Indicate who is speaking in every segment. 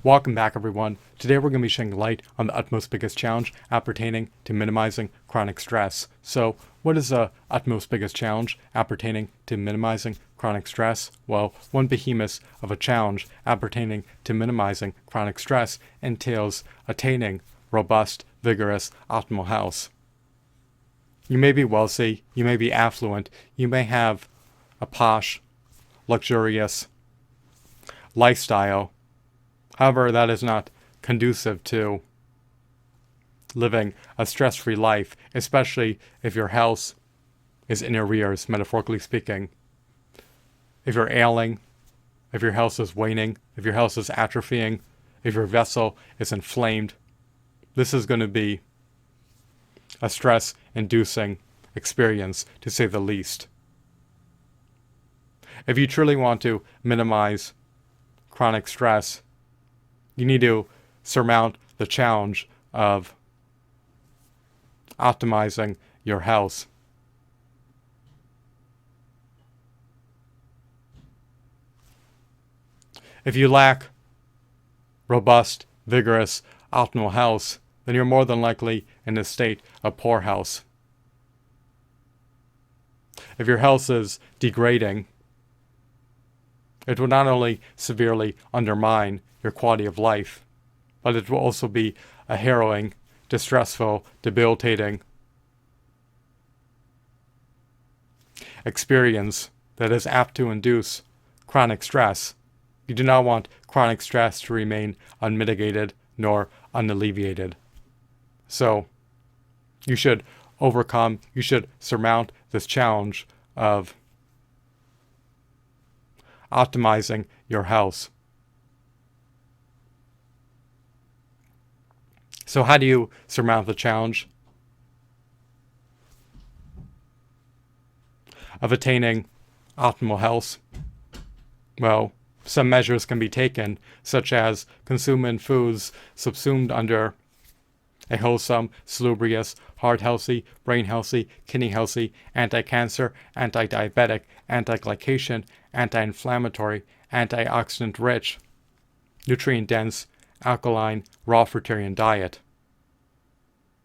Speaker 1: Welcome back, everyone. Today we're going to be shedding light on the utmost biggest challenge appertaining to minimizing chronic stress. So, what is the utmost biggest challenge appertaining to minimizing chronic stress? Well, one behemoth of a challenge appertaining to minimizing chronic stress entails attaining robust, vigorous, optimal health. You may be wealthy, you may be affluent, you may have a posh, luxurious lifestyle. However, that is not conducive to living a stress-free life, especially if your health is in arrears, metaphorically speaking. If you're ailing, if your health is waning, if your health is atrophying, if your vessel is inflamed, this is going to be a stress-inducing experience, to say the least. If you truly want to minimize chronic stress, you need to surmount the challenge of optimizing your health. If you lack robust, vigorous, optimal health, then you're more than likely in a state of poor health. If your health is degrading, it will not only severely undermine your quality of life, but it will also be a harrowing, distressful, debilitating experience that is apt to induce chronic stress. You do not want chronic stress to remain unmitigated nor unalleviated. So, you should surmount this challenge of optimizing your health. So how do you surmount the challenge of attaining optimal health? Well, some measures can be taken, such as consuming foods subsumed under a wholesome, salubrious, heart-healthy, brain-healthy, kidney-healthy, anti-cancer, anti-diabetic, anti-glycation, anti-inflammatory, antioxidant-rich, nutrient-dense, alkaline, raw fruitarian diet.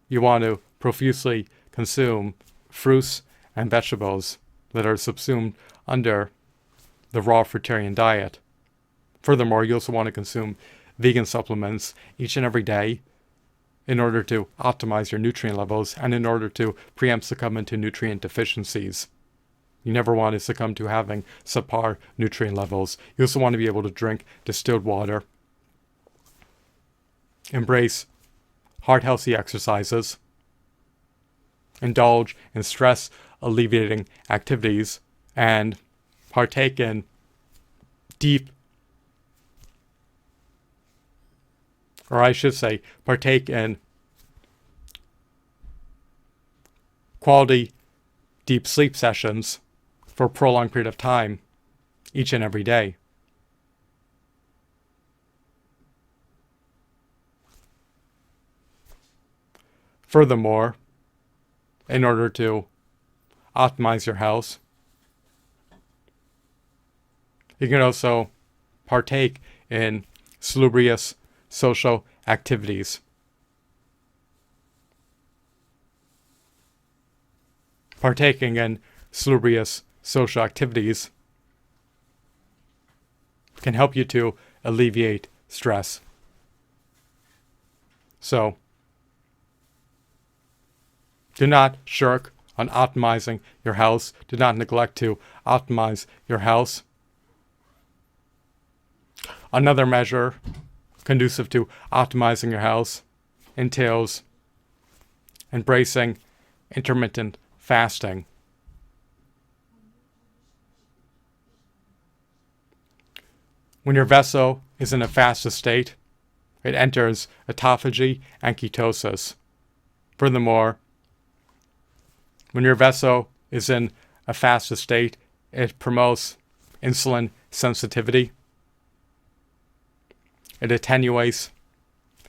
Speaker 1: You want to profusely consume fruits and vegetables that are subsumed under the raw fruitarian diet. Furthermore, you also want to consume vegan supplements each and every day in order to optimize your nutrient levels and in order to preempt succumbing to nutrient deficiencies. You never want to succumb to having subpar nutrient levels. You also want to be able to drink distilled water, embrace heart-healthy exercises, indulge in stress-alleviating activities, and partake in partake in quality deep sleep sessions for a prolonged period of time each and every day. Furthermore, in order to optimize your health, you can also partake in salubrious social activities. Partaking in salubrious social activities can help you to alleviate stress. So, do not shirk on optimizing your health. Do not neglect to optimize your health. Another measure conducive to optimizing your health entails embracing intermittent fasting. When your vessel is in a fasted state, it enters autophagy and ketosis. Furthermore, when your vessel is in a fasted state, it promotes insulin sensitivity. It attenuates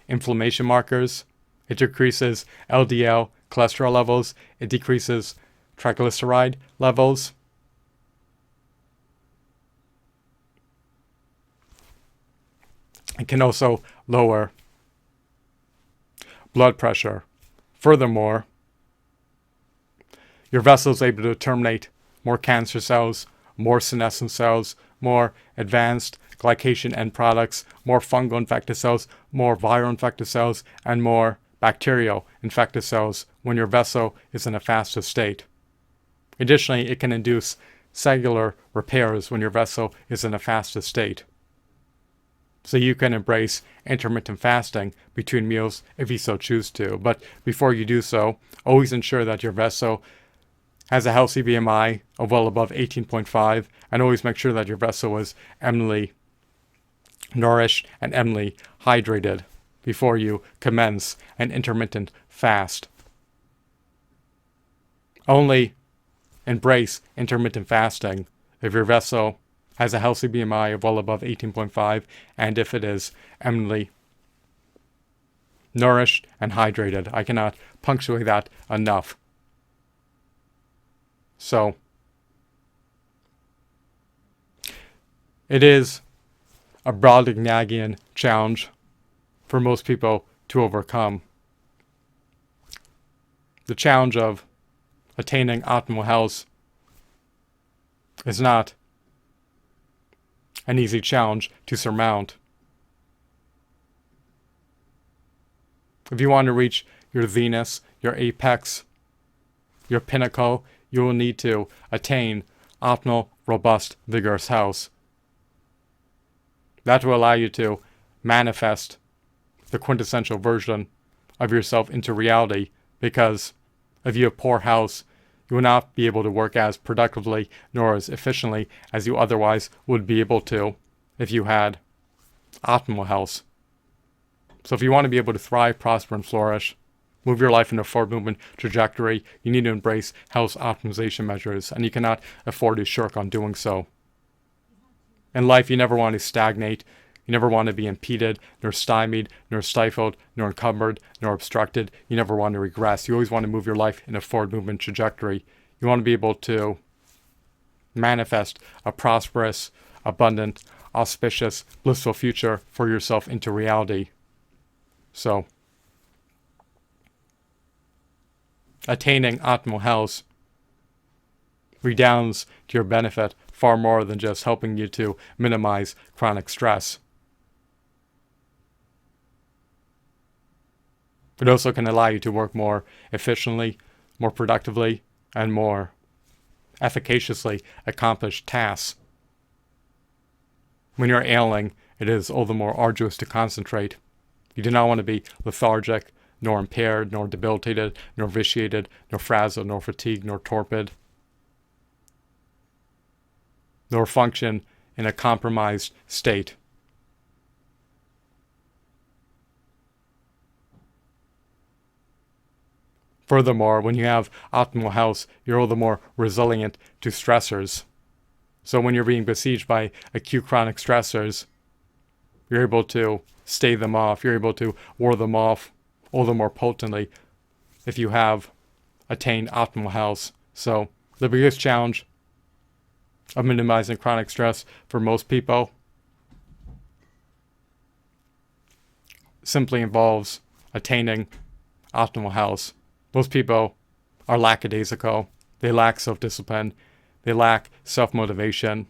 Speaker 1: inflammation markers. It decreases LDL cholesterol levels. It decreases triglyceride levels. It can also lower blood pressure. Furthermore, your vessel is able to terminate more cancer cells, more senescent cells, more advanced glycation end products, more fungal infected cells, more viral infected cells, and more bacterial infected cells when your vessel is in a fasted state. Additionally, it can induce cellular repairs when your vessel is in a fasted state. So you can embrace intermittent fasting between meals if you so choose to. But before you do so, always ensure that your vessel has a healthy BMI of well above 18.5, and always make sure that your vessel is eminently nourished and eminently hydrated before you commence an intermittent fast. Only embrace intermittent fasting if your vessel has a healthy BMI of well above 18.5 and if it is eminently nourished and hydrated. I cannot punctuate that enough. So, it is a Brobdingnagian challenge for most people to overcome. The challenge of attaining optimal health is not an easy challenge to surmount. If you want to reach your zenith, your apex, your pinnacle, you will need to attain optimal, robust, vigorous health. That will allow you to manifest the quintessential version of yourself into reality, because if you have poor health, you will not be able to work as productively nor as efficiently as you otherwise would be able to if you had optimal health. So if you want to be able to thrive, prosper, and flourish, move your life in a forward movement trajectory, you need to embrace health optimization measures, and you cannot afford to shirk on doing so. In life, you never want to stagnate. You never want to be impeded, nor stymied, nor stifled, nor encumbered, nor obstructed. You never want to regress. You always want to move your life in a forward movement trajectory. You want to be able to manifest a prosperous, abundant, auspicious, blissful future for yourself into reality. So, attaining optimal health redounds to your benefit far more than just helping you to minimize chronic stress. It also can allow you to work more efficiently, more productively, and more efficaciously accomplish tasks. When you're ailing, it is all the more arduous to concentrate. You do not want to be lethargic, nor impaired, nor debilitated, nor vitiated, nor frazzled, nor fatigued, nor torpid, nor function in a compromised state. Furthermore, when you have optimal health, you're all the more resilient to stressors. So when you're being besieged by acute chronic stressors, you're able to stave them off, you're able to ward them off all the more potently if you have attained optimal health. So the biggest challenge of minimizing chronic stress for most people simply involves attaining optimal health. Most people are lackadaisical. They lack self-discipline. They lack self-motivation.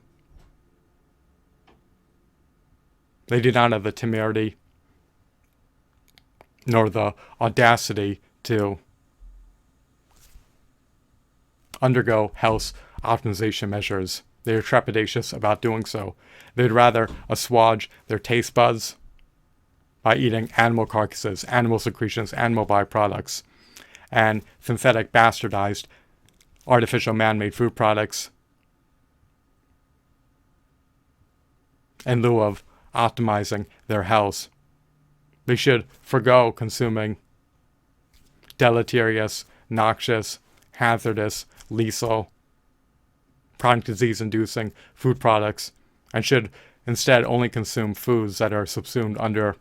Speaker 1: They do not have the temerity nor the audacity to undergo health optimization measures. They are trepidatious about doing so. They'd rather assuage their taste buds by eating animal carcasses, animal secretions, animal byproducts, and synthetic bastardized artificial man-made food products in lieu of optimizing their health. They should forgo consuming deleterious, noxious, hazardous, lethal, chronic disease-inducing food products, and should instead only consume foods that are subsumed under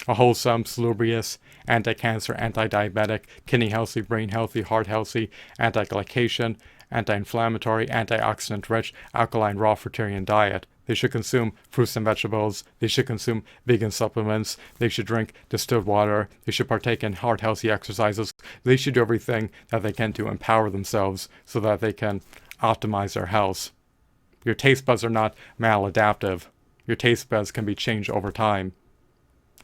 Speaker 1: a wholesome, salubrious, anti-cancer, anti-diabetic, kidney-healthy, brain-healthy, heart-healthy, anti-glycation, anti-inflammatory, antioxidant-rich, alkaline, raw fruitarian diet. They should consume fruits and vegetables. They should consume vegan supplements. They should drink distilled water. They should partake in hard, healthy exercises. They should do everything that they can to empower themselves so that they can optimize their health. Your taste buds are not maladaptive. Your taste buds can be changed over time.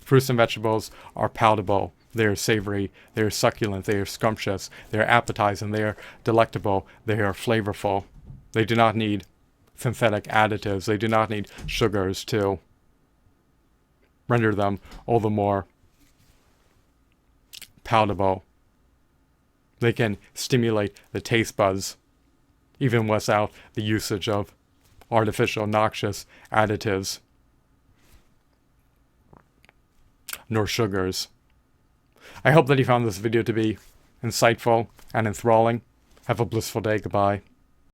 Speaker 1: Fruits and vegetables are palatable. They are savory. They are succulent. They are scrumptious. They are appetizing. They are delectable. They are flavorful. They do not need synthetic additives. They do not need sugars to render them all the more palatable. They can stimulate the taste buds even without the usage of artificial noxious additives nor sugars. I hope that you found this video to be insightful and enthralling. Have a blissful day. Goodbye.